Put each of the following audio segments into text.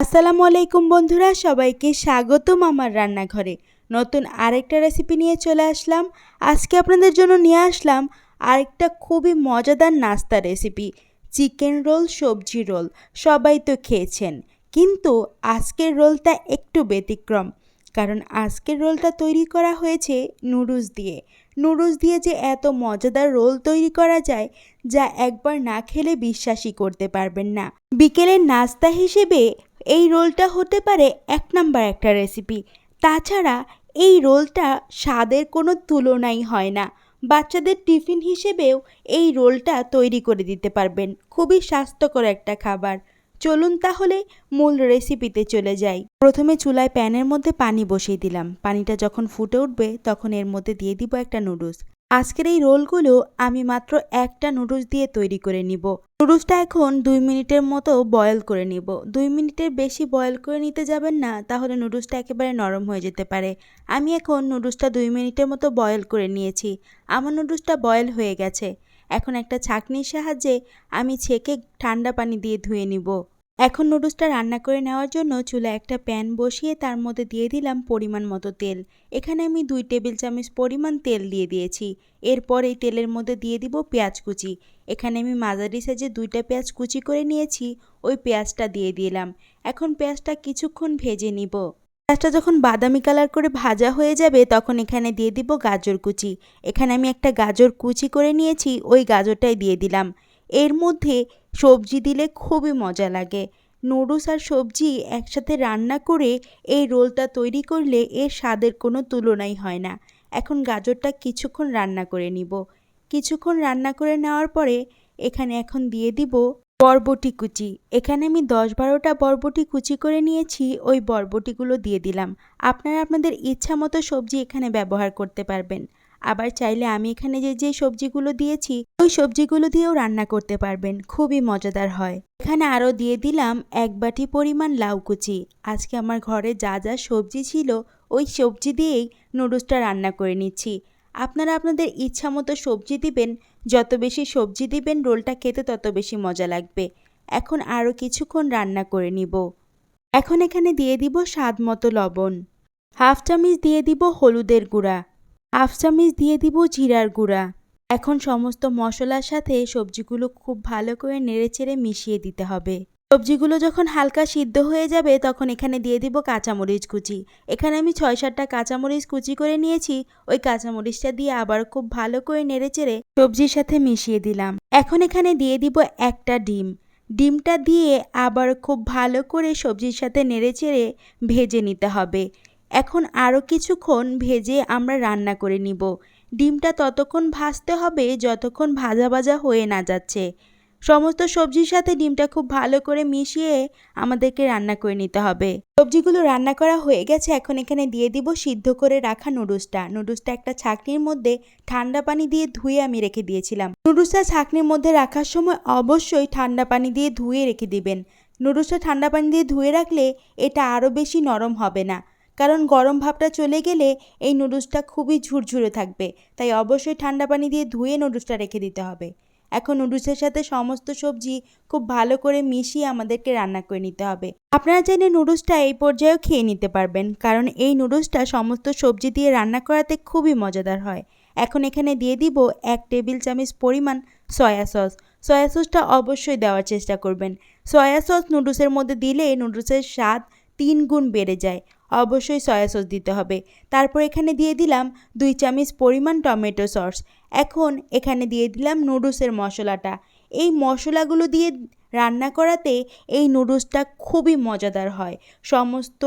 আসসালামু আলাইকুম বন্ধুরা, সবাইকে স্বাগতম আমার রান্নাঘরে। নতুন আরেকটা রেসিপি নিয়ে চলে আসলাম। আজকে আপনাদের জন্য নিয়ে আসলাম আরেকটা খুবই মজাদার নাস্তা রেসিপি, চিকেন রোল, সবজি রোল। সবাই তো খেয়েছেন, কিন্তু আজকের রোলটা একটু ব্যতিক্রম, কারণ আজকের রোলটা তৈরি করা হয়েছে নুডলস দিয়ে। নুডলস দিয়ে যে এত মজাদার রোল তৈরি করা যায়, যা একবার না খেলে বিশ্বাসই করতে পারবেন না। বিকেলের নাস্তা হিসেবে এই রোলটা হতে পারে এক নাম্বার একটা রেসিপি। তাছাড়া এই রোলটা স্বাদের কোনো তুলনাই হয় না। বাচ্চাদের টিফিন হিসেবেও এই রোলটা তৈরি করে দিতে পারবেন। খুবই স্বাস্থ্যকর একটা খাবার। চলুন তাহলে মূল রেসিপিতে চলে যাই। প্রথমে চুলায় প্যানের মধ্যে পানি বসিয়ে দিলাম। পানিটা যখন ফুটে উঠবে তখন এর মধ্যে দিয়ে দিব একটা নুডলস। আজকের এই রোলগুলো আমি মাত্র একটা নুডলস দিয়ে তৈরি করে নিব। নুডলসটা এখন 2 মিনিটের মতো বয়েল করে নিব। 2 মিনিটের বেশি বয়েল করে নিতে যাবেন না, তাহলে নুডলসটা একেবারে নরম হয়ে যেতে পারে। আমি এখন নুডলসটা 2 মিনিটের মতো বয়েল করে নিয়েছি। আমার নুডলসটা বয়েল হয়ে গেছে। এখন একটা ছাঁকনির সাহায্যে আমি ছেঁকে ঠান্ডা পানি দিয়ে ধুয়ে নিব। এখন নুডলসটা রান্না করে নেওয়ার জন্য চুলায় একটা প্যান বসিয়ে তার মধ্যে দিয়ে দিলাম পরিমাণ মতো তেল। এখানে আমি 2 টেবিল চামচ পরিমাণ তেল দিয়ে দিয়েছি। এরপর এই তেলের মধ্যে দিয়ে দিব পেঁয়াজ কুচি। এখানে আমি মাঝারি সাইজে 2টা পেঁয়াজ কুচি করে নিয়েছি, ওই পেঁয়াজটা দিয়ে দিলাম। এখন পেঁয়াজটা কিছুক্ষণ ভেজে নিব। পেঁয়াজটা যখন বাদামি কালার করে ভাজা হয়ে যাবে তখন এখানে দিয়ে দিব গাজর কুচি। এখানে আমি একটা গাজর কুচি করে নিয়েছি, ওই গাজরটাই দিয়ে দিলাম। এর মধ্যে সবজি দিলে খুবই মজা লাগে। নুডলস আর সবজি একসাথে রান্না করে এই রোলটা তৈরি করলে এর স্বাদের কোনো তুলনাই হয় না। এখন গাজরটা কিছুক্ষণ রান্না করে নিব। কিছুক্ষণ রান্না করে নেওয়ার পরে এখানে এখন দিয়ে দিব বরবটি কুচি। এখানে আমি 10-12টা বরবটি কুচি করে নিয়েছি, ওই বরবটিগুলো দিয়ে দিলাম। আপনারা আপনাদের ইচ্ছা মতো সবজি এখানে ব্যবহার করতে পারবেন। আবার চাইলে আমি এখানে যে সবজিগুলো দিয়েছি ওই সবজিগুলো দিয়েও রান্না করতে পারবেন, খুবই মজাদার হয়। এখানে আরও দিয়ে দিলাম 1 বাটি পরিমাণ লাউ কুচি। আজকে আমার ঘরে যা যা সবজি ছিল ওই সবজি দিয়েই নুডলসটা রান্না করে নিচ্ছি। আপনারা আপনাদের ইচ্ছা মতো সবজি দিবেন। যত বেশি সবজি দিবেন রোলটা খেতে তত বেশি মজা লাগবে। এখন আরও কিছুক্ষণ রান্না করে নিব। এখন এখানে দিয়ে দিব স্বাদ মতো লবণ। 1/2 চামচ দিয়ে দিব হলুদের গুঁড়া। 1/2 চামচ দিয়ে দিব জিরার গুঁড়া। এখন সমস্ত মশলার সাথে সবজিগুলো খুব ভালো করে নেড়েচেড়ে মিশিয়ে দিতে হবে। সবজিগুলো যখন হালকা সিদ্ধ হয়ে যাবে তখন এখানে দিয়ে দিব কাঁচামরিচ কুচি। এখানে আমি 6-7টা কাঁচামরিচ কুচি করে নিয়েছি, ওই কাঁচামরিচটা দিয়ে আবার খুব ভালো করে নেড়েচেড়ে সবজির সাথে মিশিয়ে দিলাম। এখন এখানে দিয়ে দিব একটা ডিম। ডিমটা দিয়ে আবার খুব ভালো করে সবজির সাথে নেড়েচেড়ে ভেজে নিতে হবে। এখন আরও কিছুক্ষণ ভেজে আমরা রান্না করে নিব। ডিমটা ততক্ষণ ভাজতে হবে যতক্ষণ ভাজা ভাজা হয়ে না যাচ্ছে। সমস্ত সবজির সাথে ডিমটা খুব ভালো করে মিশিয়ে আমাদেরকে রান্না করে নিতে হবে। সবজিগুলো রান্না করা হয়ে গেছে। এখন এখানে দিয়ে দিব সিদ্ধ করে রাখা নুডলসটা। নুডলসটা একটা ছাঁকনির মধ্যে ঠান্ডা পানি দিয়ে ধুয়ে আমি রেখে দিয়েছিলাম। নুডলসটা ছাঁকনির মধ্যে রাখার সময় অবশ্যই ঠান্ডা পানি দিয়ে ধুয়ে রেখে দিবেন। নুডলসটা ঠান্ডা পানি দিয়ে ধুয়ে রাখলে এটা আরও বেশি নরম হবে না, কারণ গরম ভাবটা চলে গেলে এই নুডলসটা খুবই ঝুরঝুরে থাকবে। তাই অবশ্যই ঠান্ডা পানি দিয়ে ধুয়ে নুডলসটা রেখে দিতে হবে। এখন নুডলসের সাথে সমস্ত সবজি খুব ভালো করে মিশিয়ে আমাদেরকে রান্না করে নিতে হবে। আপনারা চাইলে নুডলসটা এই পর্যায়েও খেয়ে নিতে পারবেন, কারণ এই নুডলসটা সমস্ত সবজি দিয়ে রান্না করাতে খুবই মজাদার হয়। এখন এখানে দিয়ে দিব 1 টেবিল চামচ পরিমাণ সয়া সস। সয়া সসটা অবশ্যই দেওয়ার চেষ্টা করবেন। সয়া সস নুডলসের মধ্যে দিলে নুডলসের স্বাদ 3 গুণ বেড়ে যায়। অবশ্যই সয়া সস দিতে হবে। তারপর এখানে দিয়ে দিলাম 2 চামচ পরিমাণ টমেটো সস। এখন এখানে দিয়ে দিলাম নুডলসের মশলাটা। এই মশলাগুলো দিয়ে রান্না করাতে এই নুডলসটা খুবই মজাদার হয়। সমস্ত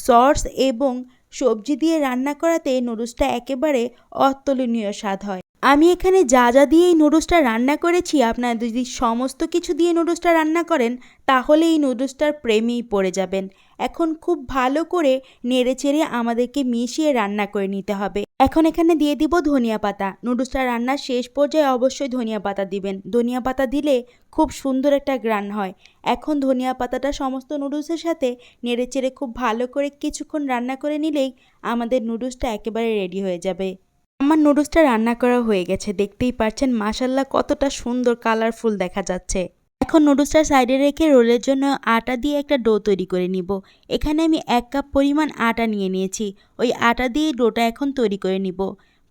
সস এবং সবজি দিয়ে রান্না করাতে নুডলসটা একেবারে অতুলনীয় স্বাদ হয়। আমি এখানে যা যা দিয়ে এই নুডলসটা রান্না করেছি, আপনারা যদি সমস্ত কিছু দিয়ে নুডলসটা রান্না করেন তাহলে এই নুডলসটার প্রেমেই পড়ে যাবেন। এখন খুব ভালো করে নেড়েচেড়ে আমাদেরকে মিশিয়ে রান্না করে নিতে হবে। এখন এখানে দিয়ে দিব ধনিয়া পাতা। নুডলসটা রান্নার শেষ পর্যায়ে অবশ্যই ধনিয়া পাতা দিবেন। ধনিয়া পাতা দিলে খুব সুন্দর একটা ঘ্রাণ হয়। এখন ধনিয়া পাতাটা সমস্ত নুডলসের সাথে নেড়েচেড়ে খুব ভালো করে কিছুক্ষণ রান্না করে নিলেই আমাদের নুডলসটা একেবারে রেডি হয়ে যাবে। আমার নুডলসটা রান্না করা হয়ে গেছে, দেখতেই পাচ্ছেন মাশাআল্লাহ কতটা সুন্দর কালারফুল দেখা যাচ্ছে। এখন নুডলসটা সাইডে রেখে রোলের জন্য আটা দিয়ে একটা ডো তৈরি করে নিব। এখানে আমি 1 কাপ পরিমাণ আটা নিয়ে নিয়েছি। ওই আটা দিয়ে ডোটা এখন তৈরি করে নিব।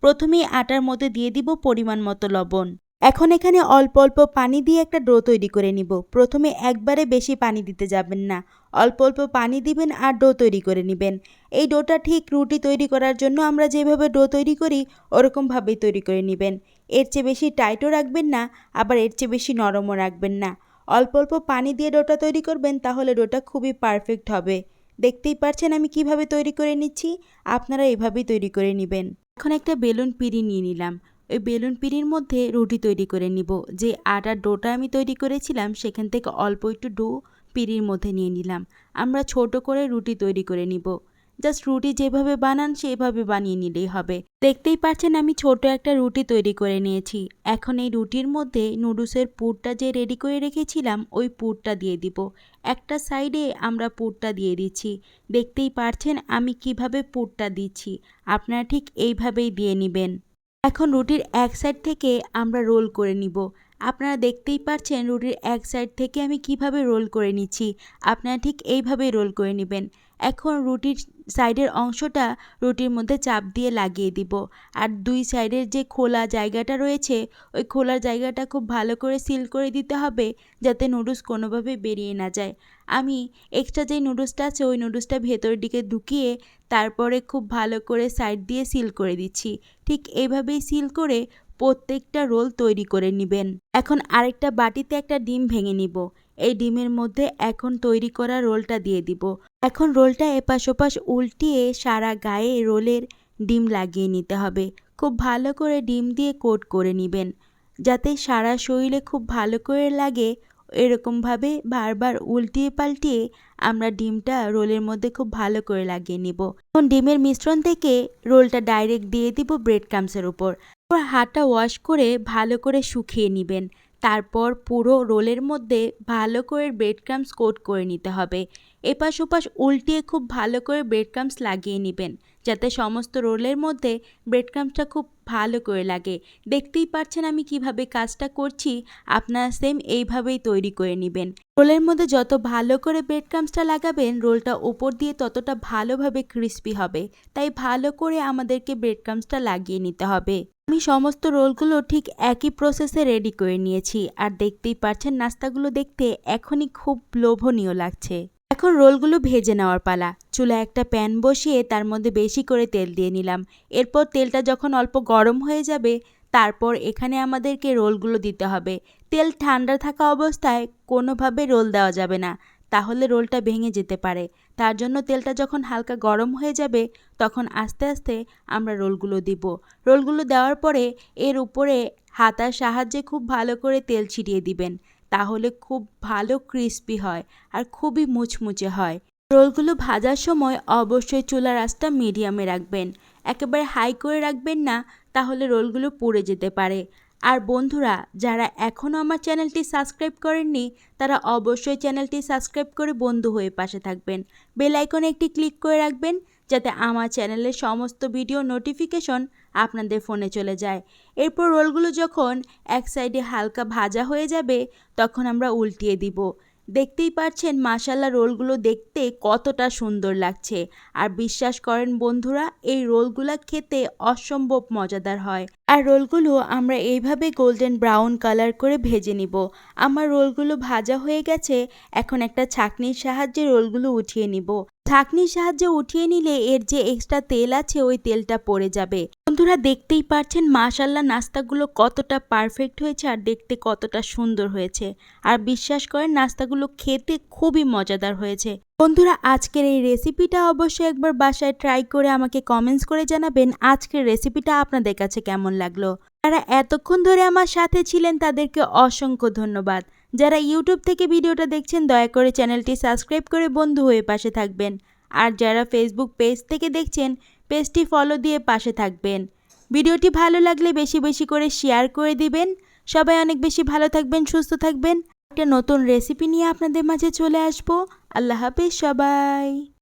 প্রথমেই আটার মধ্যে দিয়ে দিব পরিমাণ মতো লবণ। এখন এখানে অল্প অল্প পানি দিয়ে একটা ডো তৈরি করে নিব। প্রথমে একবারে বেশি পানি দিতে যাবেন না, অল্প অল্প পানি দিবেন আর ডো তৈরি করে নেবেন। এই ডোটা ঠিক রুটি তৈরি করার জন্য আমরা যেভাবে ডো তৈরি করি ওরকমভাবেই তৈরি করে নেবেন। এর চেয়ে বেশি টাইটও রাখবেন না, আবার এর চেয়ে বেশি নরমও রাখবেন না। অল্প অল্প পানি দিয়ে ডোটা তৈরি করবেন, তাহলে ডোটা খুবই পারফেক্ট হবে। দেখতেই পাচ্ছেন আমি কিভাবে তৈরি করে নিচ্ছি, আপনারা এভাবেই তৈরি করে নেবেন। এখন একটা বেলুন পিঁড়ি নিয়ে নিলাম। ওই বেলুন পিঁড়ির মধ্যে রুটি তৈরি করে নিব। যে আটার ডোটা আমি তৈরি করেছিলাম সেখান থেকে অল্প একটু ডো পিঁড়ির মধ্যে নিয়ে নিলাম। আমরা ছোট করে রুটি তৈরি করে নিব। জাস্ট রুটি যেভাবে বানান সেভাবে বানিয়ে নিলেই হবে। দেখতেই পাচ্ছেন আমি ছোট একটা রুটি তৈরি করে নিয়েছি। এখন এই রুটির মধ্যে নুডলসের পুরটা যে রেডি করে রেখেছিলাম ওই পুরটা দিয়ে দিব। একটা সাইডে আমরা পুরটা দিয়ে দিচ্ছি। দেখতেই পাচ্ছেন আমি কিভাবে পুরটা দিচ্ছি, আপনারা ঠিক এইভাবেই দিয়ে নেবেন। এখন রুটির এক সাইড থেকে আমরা রোল করে নিব। আপনারা দেখতেই পাচ্ছেন রুটির এক সাইড থেকে আমি কিভাবে রোল করে নিচ্ছি, আপনারা ঠিক এইভাবেই রোল করে নেবেন। এখন রুটির সাইডের অংশটা রুটির মধ্যে চাপ দিয়ে লাগিয়ে দিব। আর দুই সাইডের যে খোলা জায়গাটা রয়েছে ওই খোলা জায়গাটা খুব ভালো করে সিল করে দিতে হবে, যাতে নুডলস কোনোভাবে বেরিয়ে না যায়। আমি এক্সট্রা যেই নুডলসটা আছে ওই নুডলসটা ভেতরের দিকে ঢুকিয়ে তারপরে খুব ভালো করে সাইড দিয়ে সিল করে দিচ্ছি। ঠিক এইভাবেই সিল করে প্রত্যেকটা রোল তৈরি করে নেবেন। এখন আরেকটা বাটিতে একটা ডিম ভেঙে নিব। এই ডিমের মধ্যে এখন তৈরি করা রোলটা দিয়ে দিব। এখন রোলটা এপাশ ওপাশ উল্টিয়ে সারা গায়ে রোলের ডিম লাগিয়ে নিতে হবে। খুব ভালো করে ডিম দিয়ে কোট করে নেবেন, যাতে সারা শরীরে খুব ভালো করে লাগে। এরকমভাবে বারবার উল্টিয়ে পাল্টিয়ে আমরা ডিমটা রোলের মধ্যে খুব ভালো করে লাগিয়ে নিব। এখন ডিমের মিশ্রণ থেকে রোলটা ডাইরেক্ট দিয়ে দিব ব্রেড ক্রাম্বসের উপর। হাতটা ওয়াশ করে ভালো করে শুকিয়ে নেবেন। তারপর পুরো রোলের মধ্যে ভালো করে ব্রেড ক্রাম্বস কোট করে নিতে হবে। এপাশ ওপাশ উল্টিয়ে খুব ভালো করে ব্রেড ক্রাম্বস লাগিয়ে নেবেন, যাতে সমস্ত রোলের মধ্যে ব্রেড ক্রাম্বসটা খুব ভালো করে লাগে। দেখতেই পাচ্ছেন আমি কিভাবে কাজটা করছি, আপনারা সেম এইভাবেই তৈরি করে নেবেন। রোলের মধ্যে যত ভালো করে ব্রেড ক্রাম্বসটা লাগাবেন রোলটা উপর দিয়ে ততটা ভালোভাবে ক্রিস্পি হবে। তাই ভালো করে আমাদেরকে ব্রেড ক্রাম্বসটা লাগিয়ে নিতে হবে। আমি সমস্ত রোলগুলো ঠিক একই প্রসেসে রেডি করে নিয়েছি। আর দেখতেই পাচ্ছেন নাস্তাগুলো দেখতে এখনই খুব লোভনীয় লাগছে। এখন রোলগুলো ভেজে নেওয়ার পালা। চুলায় একটা প্যান বসিয়ে তার মধ্যে বেশি করে তেল দিয়ে নিলাম। এরপর তেলটা যখন অল্প গরম হয়ে যাবে তারপর এখানে আমাদেরকে রোলগুলো দিতে হবে। তেল ঠান্ডা থাকা অবস্থায় কোনোভাবে রোল দেওয়া যাবে না, তাহলে রোলটা ভেঙে যেতে পারে। তার জন্য তেলটা যখন হালকা গরম হয়ে যাবে তখন আস্তে আস্তে আমরা রোলগুলো দিব। রোলগুলো দেওয়ার পরে এর উপরে হাতার সাহায্যে খুব ভালো করে তেল ছিটিয়ে দিবেন, তাহলে খুব ভালো ক্রিস্পি হয় আর খুবই মুচমুচে হয়। রোলগুলো ভাজার সময় অবশ্যই চুলার আঁচটা মিডিয়ামে রাখবেন, একেবারে হাই করে রাখবেন না, তাহলে রোলগুলো পুড়ে যেতে পারে। আর বন্ধুরা, যারা এখনও আমার চ্যানেলটি সাবস্ক্রাইব করেননি তারা অবশ্যই চ্যানেলটি সাবস্ক্রাইব করে বন্ধু হয়ে পাশে থাকবেন। বেল আইকনে একটি ক্লিক করে রাখবেন, যাতে আমার চ্যানেলের সমস্ত ভিডিও নোটিফিকেশন আপনাদের ফোনে চলে যায়। এরপর রোলগুলো যখন এক সাইডে হালকা ভাজা হয়ে যাবে তখন আমরা উল্টিয়ে দিব। দেখতেই পাচ্ছেন মাশাআল্লাহ রোলগুলো দেখতে কতটা সুন্দর লাগছে। আর বিশ্বাস করেন বন্ধুরা, এই রোলগুলো খেতে অসম্ভব মজাদার হয়। আর রোলগুলো আমরা এইভাবে গোল্ডেন ব্রাউন কালার করে ভেজে নিব। আমার রোলগুলো ভাজা হয়ে গেছে। এখন একটা ছাঁকনির সাহায্যে রোলগুলো উঠিয়ে নিব। ছাঁকনির সাহায্যে উঠিয়ে নিলে এর যে এক্সট্রা তেল আছে ওই তেলটা পড়ে যাবে। বন্ধুরা দেখতেই পাচ্ছেন মাশাআল্লাহ নাস্তাগুলো কতটা পারফেক্ট হয়েছে আর দেখতে কতটা সুন্দর হয়েছে। আর বিশ্বাস করেন নাস্তাগুলো খেতে খুবই মজাদার হয়েছে। বন্ধুরা আজকের এই রেসিপিটা অবশ্যই একবার বাসায় ট্রাই করে আমাকে কমেন্টস করে জানাবেন আজকের রেসিপিটা আপনাদের কাছে কেমন লাগলো। যারা এতক্ষণ ধরে আমার সাথে ছিলেন তাদেরকে অসংখ্য ধন্যবাদ। যারা ইউটিউব থেকে ভিডিওটা দেখছেন দয়া করে চ্যানেলটি সাবস্ক্রাইব করে বন্ধু হয়ে পাশে থাকবেন। আর যারা ফেসবুক পেজ থেকে দেখছেন পেজটি ফলো দিয়ে পাশে থাকবেন। ভিডিওটি ভালো লাগলে বেশি বেশি করে শেয়ার করে দিবেন। সবাই অনেক বেশি ভালো থাকবেন, সুস্থ থাকবেন। একটা নতুন রেসিপি নিয়ে আপনাদের মাঝে চলে আসবো। আল্লাহ হাফেজ সবাই।